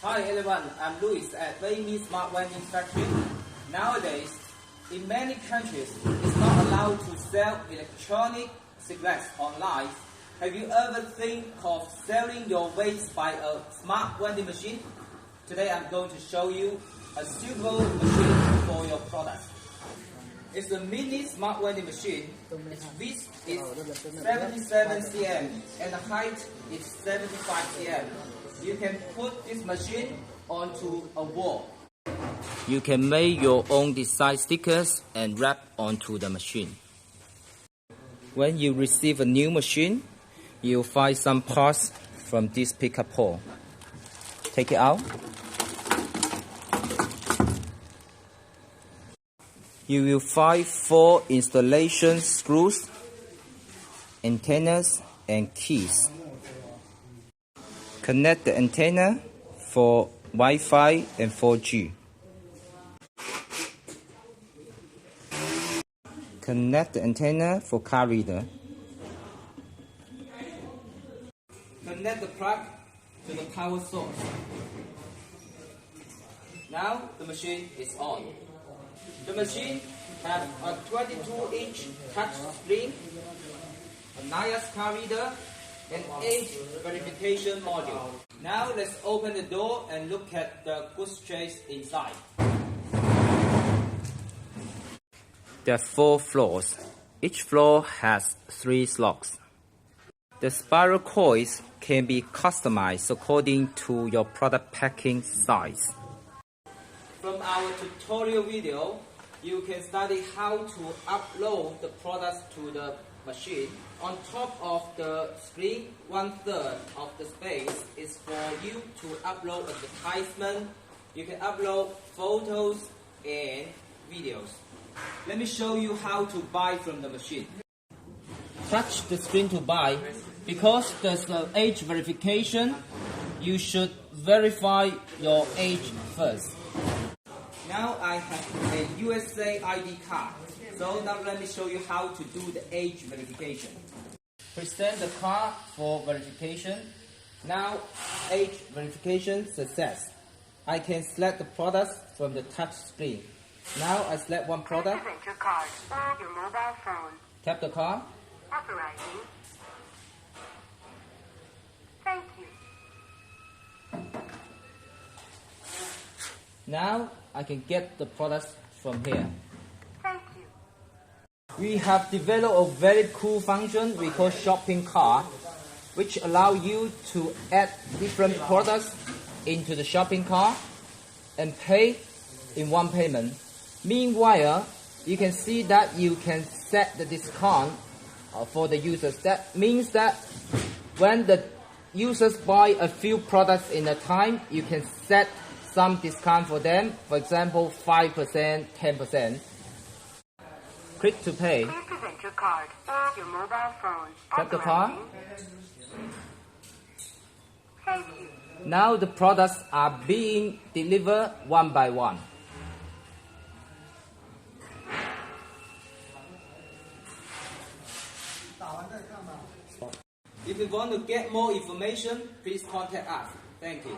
Hi everyone, I'm Luis at VAPE Smart Vending Factory. Nowadays, in many countries, it's not allowed to sell electronic cigarettes online. Have you ever think of selling your vapes by a smart vending machine? Today I'm going to show you a suitable machine for your product. It's a mini smart vending machine. Its width is 77 cm and the height is 75 cm. You can put this machine onto a wall. You can make your own design stickers and wrap onto the machine. When you receive a new machine, you'll find some parts from this pickaport. Take it out. You will find 4 installation screws, antennas, and keys. Connect the antenna for Wi-Fi and 4G. Connect the antenna for card reader. Connect the plug to the power source. Now the machine is on. The machine has a 22-inch touch screen, a nice card reader, and age verification module. Now let's open the door and look at the goods trays inside. There are 4 floors. Each floor has 3 slots. The spiral coils can be customized according to your product packing size. From our tutorial video, you can study how to upload the products to the machine. On top of the screen, 1/3 of the space is for you to upload advertisement. You can upload photos and videos. Let me show you how to buy from the machine. Touch the screen to buy. Because there's the age verification, you should verify your age first. Now I have a USA ID card. So now let me show you how to do the age verification. Present the card for verification. Now age verification success. I can select the products from the touch screen. Now I select one product. Present your card or your mobile phone. Tap the card. Authorizing. Thank you. Now I can get the products from here. Thank you. We have developed a very cool function we call shopping cart, which allow you to add different products into the shopping cart and pay in one payment. Meanwhile, you can see that you can set the discount for the users. That means that when the users buy a few products in a time, you can set some discount for them. For example, 5%, 10%. Click to pay. Please present your card or your mobile phone. Tap the card. Thank you. Now the products are being delivered one by one. If you want to get more information, please contact us. Thank you.